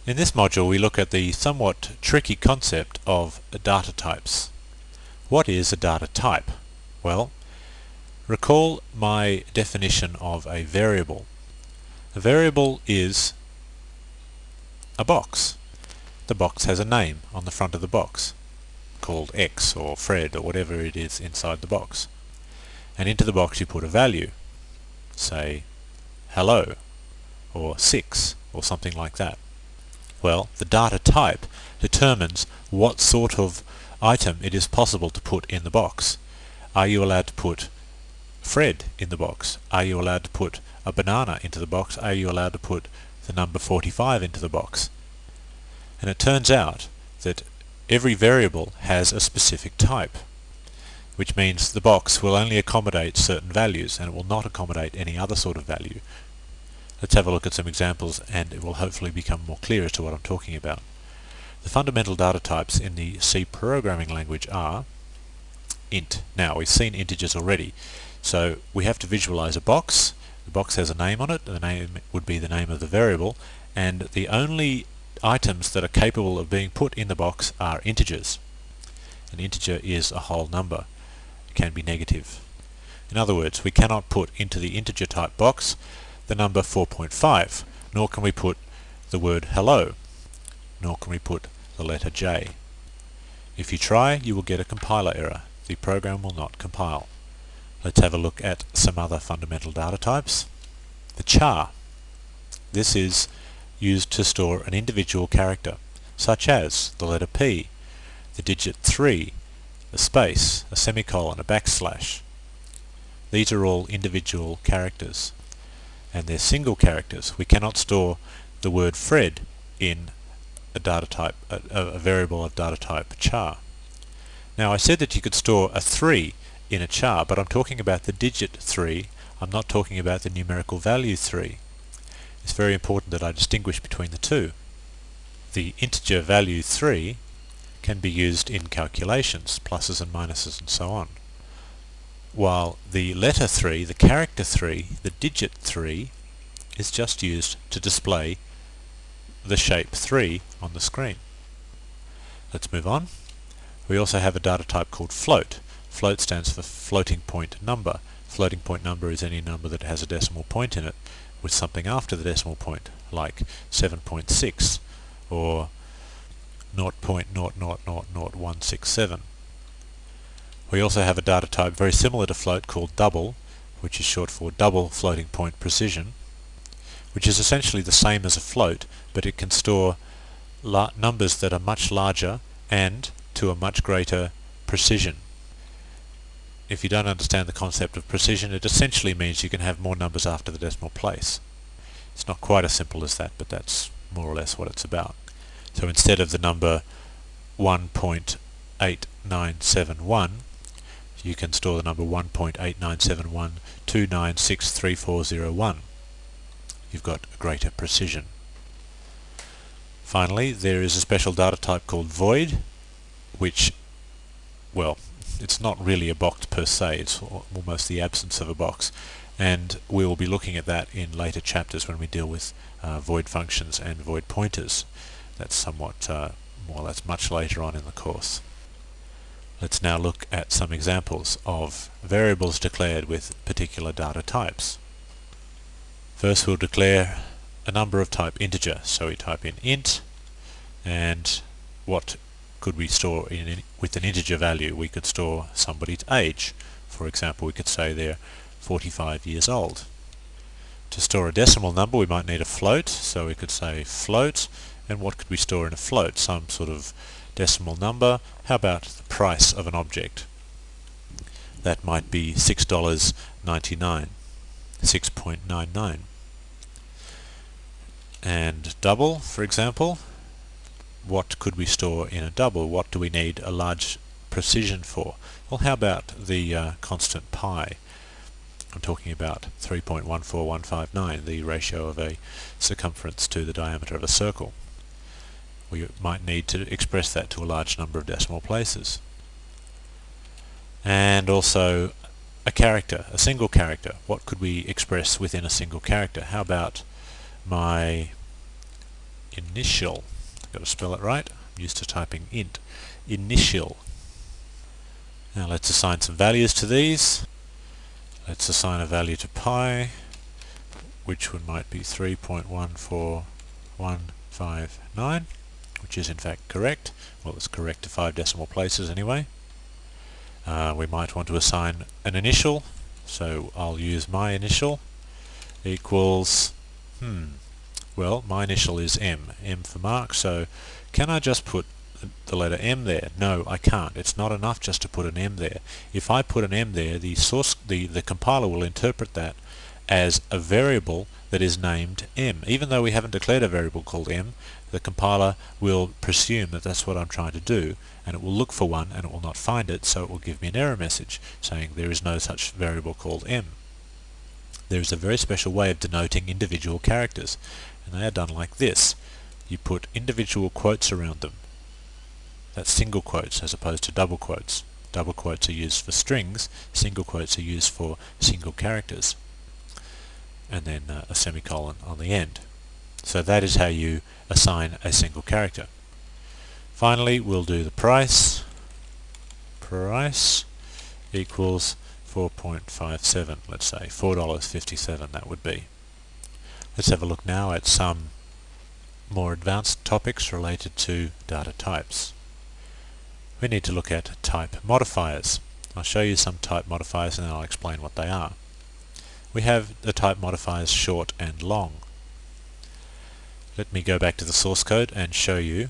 In this module we look at the somewhat tricky concept of data types. What is a data type? Well, recall my definition of a variable. A variable is a box. The box has a name on the front of the box, called X or Fred or whatever it is inside the box. And into the box you put a value, say hello or 6 or something like that. Well, the data type determines what sort of item it is possible to put in the box. Are you allowed to put Fred in the box? Are you allowed to put a banana into the box? Are you allowed to put the number 45 into the box? And it turns out that every variable has a specific type, which means the box will only accommodate certain values and it will not accommodate any other sort of value. Let's have a look at some examples and it will hopefully become more clear as to what I'm talking about. The fundamental data types in the C programming language are int. Now, we've seen integers already, so we have to visualize a box. The box has a name on it, the name would be the name of the variable, and the only items that are capable of being put in the box are integers. An integer is a whole number. It can be negative. In other words, we cannot put into the integer type box the number 4.5, nor can we put the word hello, nor can we put the letter J. If you try, you will get a compiler error. The program will not compile. Let's have a look at some other fundamental data types. The char. This is used to store an individual character, such as the letter P, the digit 3, a space, a semicolon, a backslash. These are all individual characters, and they're single characters. We cannot store the word Fred in a data type, a variable of data type char. Now, I said that you could store a 3 in a char, but I'm talking about the digit 3. I'm not talking about the numerical value 3. It's very important that I distinguish between the two. The integer value 3 can be used in calculations, pluses and minuses and so on, while the letter 3, the character 3, the digit 3 is just used to display the shape 3 on the screen. Let's move on. We also have a data type called float. Float stands for floating point number. Floating point number is any number that has a decimal point in it with something after the decimal point, like 7.6 or 0.000167. We also have a data type very similar to float called double, which is short for double floating point precision, which is essentially the same as a float, but it can store numbers that are much larger and to a much greater precision. If you don't understand the concept of precision, it essentially means you can have more numbers after the decimal place. It's not quite as simple as that, but that's more or less what it's about. So instead of the number 1.8971, you can store the number 1.897129634001. You've got a greater precision. Finally, there is a special data type called void, which, well, it's not really a box per se, it's almost the absence of a box, and we will be looking at that in later chapters when we deal with void functions and void pointers. That's somewhat, well, that's much later on in the course. Let's now look at some examples of variables declared with particular data types. First, we'll declare a number of type integer. So we type in int, and what could we store with an integer value? We could store somebody's age. For example, we could say they're 45 years old. To store a decimal number, we might need a float, so we could say float, and what could we store in a float? Some sort of decimal number. How about the price of an object? That might be $6.99, 6.99. And double, for example, what could we store in a double? What do we need a large precision for? Well, how about the constant pi? I'm talking about 3.14159, the ratio of a circumference to the diameter of a circle. We might need to express that to a large number of decimal places. And also a character, a single character. What could we express within a single character? How about my initial. Got to spell it right. I'm used to typing int. Initial. Now let's assign some values to these. Let's assign a value to pi, which one might be 3.14159, which is in fact correct. Well, it's correct to 5 decimal places anyway. We might want to assign an initial, so I'll use my initial equals, well, my initial is M for Mark, so can I just put the letter M there? No, I can't. It's not enough just to put an M there. If I put an M there, the compiler will interpret that as a variable that is named M. Even though we haven't declared a variable called M, the compiler will presume that that's what I'm trying to do, and it will look for one and it will not find it, so it will give me an error message saying there is no such variable called M. There is a very special way of denoting individual characters, and they are done like this. You put individual quotes around them. That's single quotes as opposed to double quotes. Double quotes are used for strings, single quotes are used for single characters. And then a semicolon on the end. So that is how you assign a single character. Finally, we'll do the price. Price equals 4.57, let's say, $4.57 that would be. Let's have a look now at some more advanced topics related to data types. We need to look at type modifiers. I'll show you some type modifiers and then I'll explain what they are. We have the type modifiers short and long. Let me go back to the source code and show you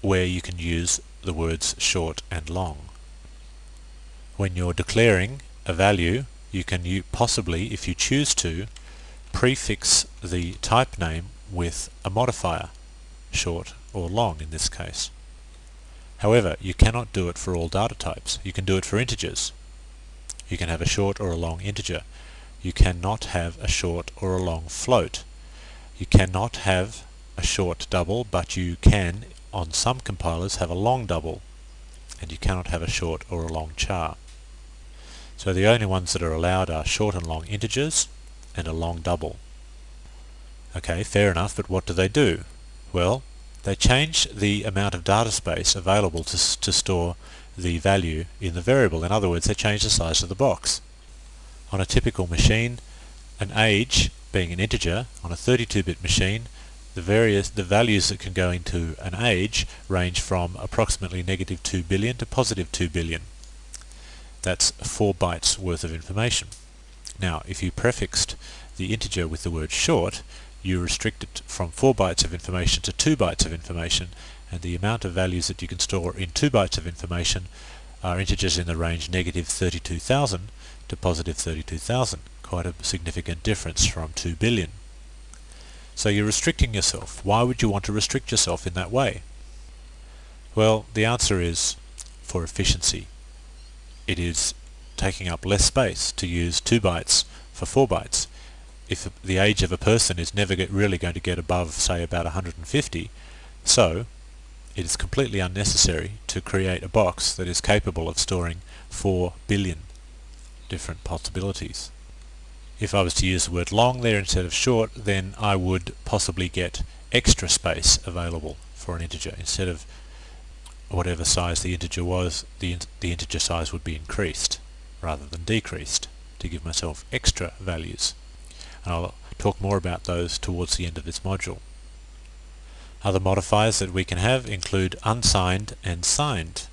where you can use the words short and long. When you're declaring a value, you can possibly, if you choose to, prefix the type name with a modifier, short or long in this case. However, you cannot do it for all data types. You can do it for integers. You can have a short or a long integer. You cannot have a short or a long float. You cannot have a short double, but you can, on some compilers, have a long double. And you cannot have a short or a long char. So the only ones that are allowed are short and long integers and a long double. Okay, fair enough, but what do? Well, they change the amount of data space available to store the value in the variable. In other words, they change the size of the box. On a typical machine, an age being an integer, on a 32-bit machine, the values that can go into an age range from approximately -2 billion to +2 billion. That's 4 bytes worth of information. Now, if you prefixed the integer with the word short, you restrict it from 4 bytes of information to 2 bytes of information, and the amount of values that you can store in 2 bytes of information are integers in the range -32,000 to +32,000. Quite a significant difference from 2 billion. So you're restricting yourself. Why would you want to restrict yourself in that way? Well, the answer is for efficiency. It is taking up less space to use 2 bytes for 4 bytes. If the age of a person is never really going to get above, say, about 150, so it is completely unnecessary to create a box that is capable of storing 4 billion different possibilities. If I was to use the word long there instead of short, then I would possibly get extra space available for an integer. Instead of whatever size the integer was, the integer size would be increased rather than decreased to give myself extra values. And I'll talk more about those towards the end of this module. Other modifiers that we can have include unsigned and signed.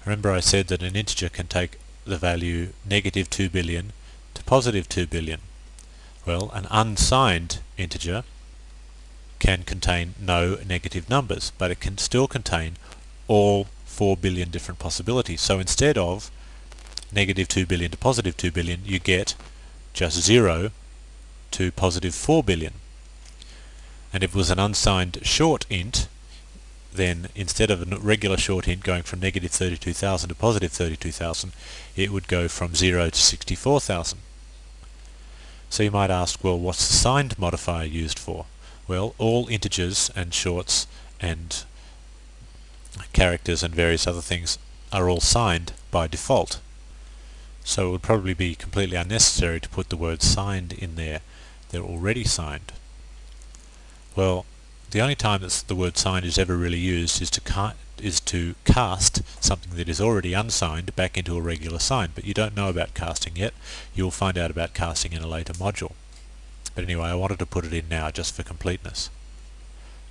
Remember I said that an integer can take the value -2 billion to +2 billion. Well, an unsigned integer can contain no negative numbers, but it can still contain all 4 billion different possibilities. So instead of -2 billion to +2 billion, you get just 0 to +4 billion. And if it was an unsigned short int, then instead of a regular short int going from -32,000 to +32,000, it would go from 0 to 64,000. So you might ask, well, what's the signed modifier used for? Well, all integers and shorts and characters and various other things are all signed by default. So it would probably be completely unnecessary to put the word signed in there. They're already signed. Well, The only time that the word signed is ever really used is to cast something that is already unsigned back into a regular sign, but you don't know about casting yet. You'll find out about casting in a later module. But anyway, I wanted to put it in now just for completeness.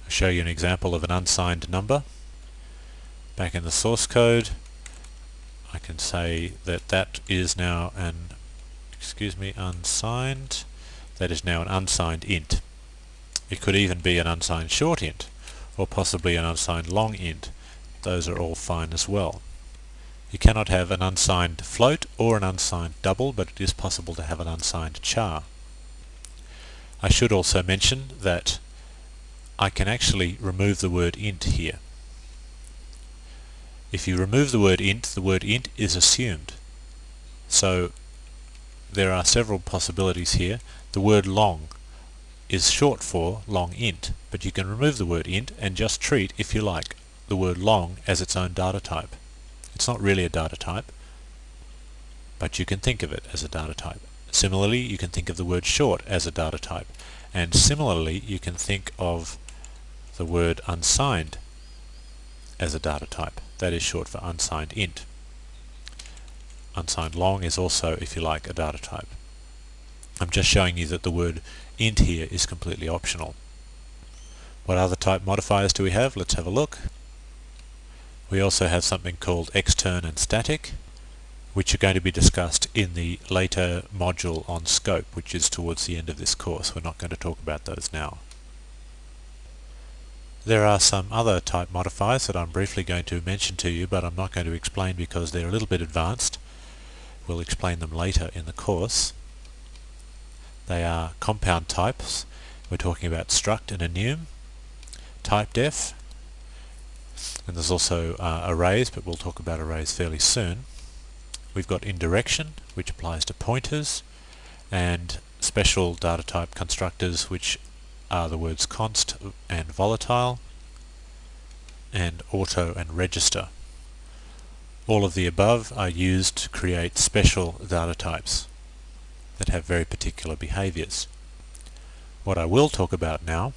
I'll show you an example of an unsigned number. Back in the source code, I can say that that is now unsigned. That is now an unsigned int. It could even be an unsigned short int, or possibly an unsigned long int. Those are all fine as well. You cannot have an unsigned float or an unsigned double, but it is possible to have an unsigned char. I should also mention that I can actually remove the word int here. If you remove the word int is assumed. So there are several possibilities here. The word long is short for long int, but you can remove the word int and just treat, if you like, the word long as its own data type. It's not really a data type, but you can think of it as a data type. Similarly, you can think of the word short as a data type, and similarly you can think of the word unsigned as a data type. That is short for unsigned int. Unsigned long is also, if you like, a data type. I'm just showing you that the word int here is completely optional. What other type modifiers do we have? Let's have a look. We also have something called extern and static, which are going to be discussed in the later module on scope, which is towards the end of this course. We're not going to talk about those now. There are some other type modifiers that I'm briefly going to mention to you, but I'm not going to explain because they're a little bit advanced. We'll explain them later in the course. They are compound types. We're talking about struct and enum, typedef, and there's also arrays, but we'll talk about arrays fairly soon. We've got indirection, which applies to pointers, and special data type constructors, which are the words const and volatile, and auto and register. All of the above are used to create special data types that have very particular behaviors. What I will talk about now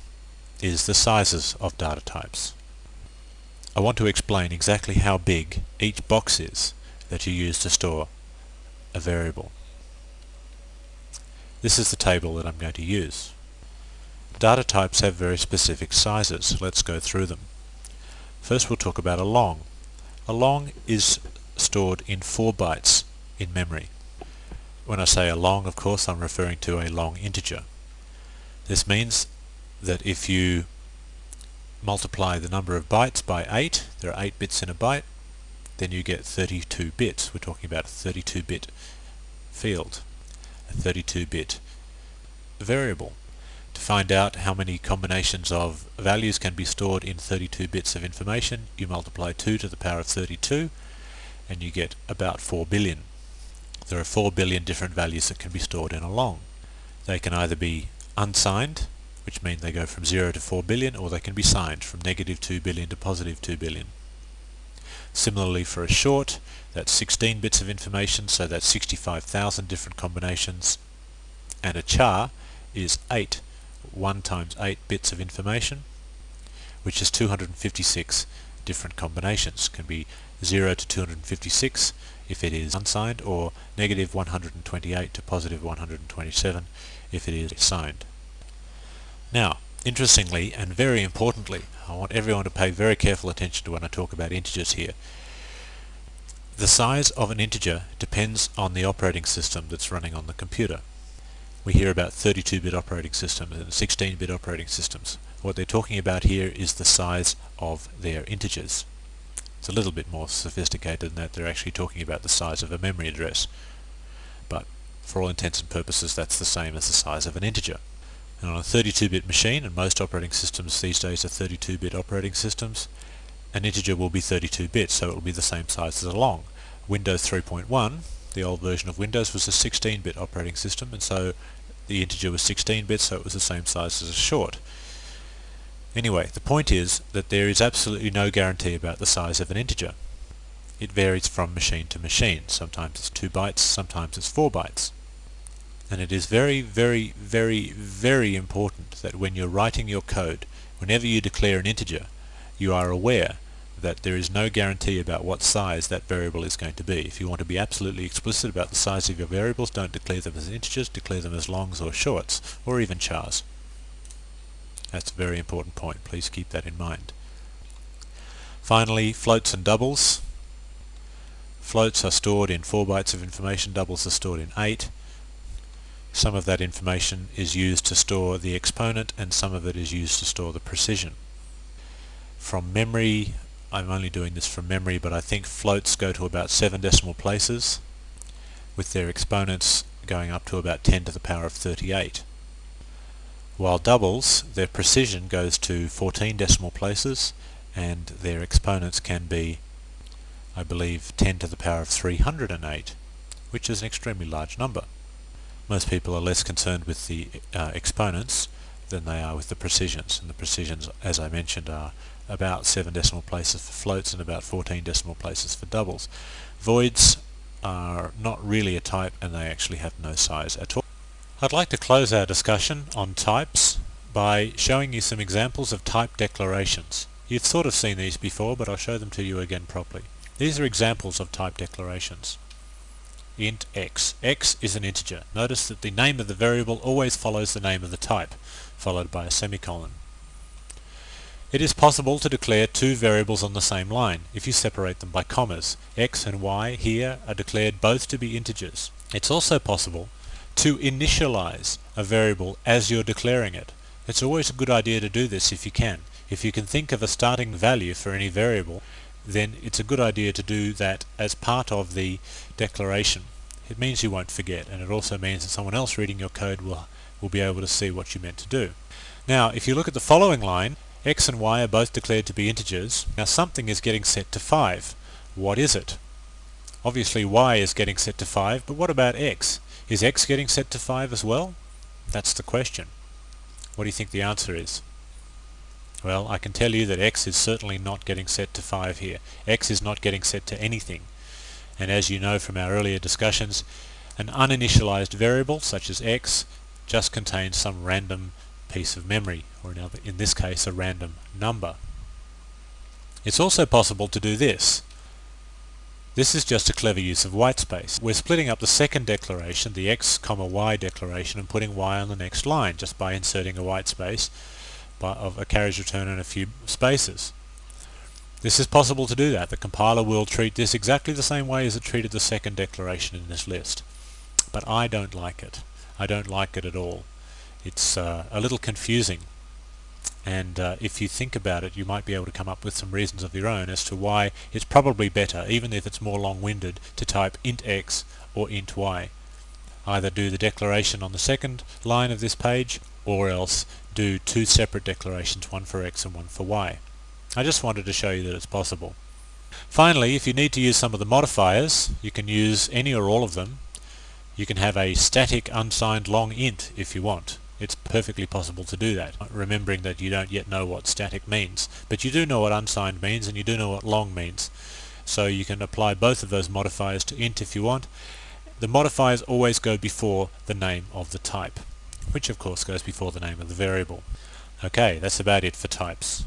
is the sizes of data types. I want to explain exactly how big each box is that you use to store a variable. This is the table that I'm going to use. Data types have very specific sizes. Let's go through them. First we'll talk about a long. A long is stored in 4 bytes in memory. When I say a long, of course, I'm referring to a long integer. This means that if you multiply the number of bytes by 8, there are 8 bits in a byte, then you get 32 bits. We're talking about a 32-bit field, a 32-bit variable. To find out how many combinations of values can be stored in 32 bits of information, you multiply 2 to the power of 32, and you get about 4 billion. There are 4 billion different values that can be stored in a long. They can either be unsigned, which means they go from 0 to 4 billion, or they can be signed from negative 2 billion to positive 2 billion. Similarly for a short, that's 16 bits of information, so that's 65,000 different combinations. And a char is 1 times 8 bits of information, which is 256 different combinations. Can be 0 to 256 if it is unsigned, or negative 128 to positive 127 if it is signed. Now, interestingly and very importantly, I want everyone to pay very careful attention to when I talk about integers here. The size of an integer depends on the operating system that's running on the computer. We hear about 32-bit operating systems and 16-bit operating systems. What they're talking about here is the size of their integers. It's a little bit more sophisticated than that. They're actually talking about the size of a memory address. But for all intents and purposes, that's the same as the size of an integer. And on a 32-bit machine, and most operating systems these days are 32-bit operating systems, an integer will be 32 bits, so it will be the same size as a long. Windows 3.1, the old version of Windows, was a 16-bit operating system, and so the integer was 16 bits, so it was the same size as a short. Anyway, the point is that there is absolutely no guarantee about the size of an integer. It varies from machine to machine. Sometimes it's 2 bytes, sometimes it's 4 bytes. And it is very, very, very, very important that when you're writing your code, Whenever you declare an integer, you are aware that there is no guarantee about what size that variable is going to be. If you want to be absolutely explicit about the size of your variables, don't declare them as integers, declare them as longs or shorts, or even chars. That's a very important point. Please keep that in mind. Finally, floats and doubles. Floats are stored in 4 bytes of information, doubles are stored in 8. Some of that information is used to store the exponent and some of it is used to store the precision. From memory, I'm only doing this from memory, but I think floats go to about 7 decimal places, with their exponents going up to about 10 to the power of 38. While doubles, their precision goes to 14 decimal places, and their exponents can be, I believe, 10 to the power of 308, which is an extremely large number. Most people are less concerned with the exponents than they are with the precisions, and the precisions, as I mentioned, are about 7 decimal places for floats and about 14 decimal places for doubles. Voids are not really a type, and they actually have no size at all. I'd like to close our discussion on types by showing you some examples of type declarations. You've sort of seen these before, but I'll show them to you again properly. These are examples of type declarations. Int x. X is an integer. Notice that the name of the variable always follows the name of the type, followed by a semicolon. It is possible to declare two variables on the same line if you separate them by commas. X and Y here are declared both to be integers. It's also possible to initialize a variable as you're declaring it. It's always a good idea to do this if you can. If you can think of a starting value for any variable, then it's a good idea to do that as part of the declaration. It means you won't forget, and it also means that someone else reading your code will be able to see what you meant to do. Now, if you look at the following line, x and y are both declared to be integers. Now something is getting set to 5. What is it? Obviously y is getting set to 5, but what about x? Is x getting set to 5 as well? That's the question. What do you think the answer is? Well, I can tell you that x is certainly not getting set to 5 here. X is not getting set to anything. And as you know from our earlier discussions, an uninitialized variable such as x just contains some random piece of memory, or in this case a random number. It's also possible to do this. This is just a clever use of whitespace. We're splitting up the second declaration, the x, y declaration, and putting y on the next line just by inserting a whitespace of a carriage return and a few spaces. This is possible to do that. The compiler will treat this exactly the same way as it treated the second declaration in this list. But I don't like it. I don't like it at all. It's a little confusing, and if you think about it, you might be able to come up with some reasons of your own as to why it's probably better, even if it's more long-winded, to type int x or int y. Either do the declaration on the second line of this page, or else do two separate declarations, one for x and one for y. I just wanted to show you that it's possible. Finally, if you need to use some of the modifiers, you can use any or all of them. You can have a static unsigned long int if you want. It's perfectly possible to do that, remembering that you don't yet know what static means. But you do know what unsigned means, and you do know what long means. So you can apply both of those modifiers to int if you want. The modifiers always go before the name of the type, which of course goes before the name of the variable. Okay, that's about it for types.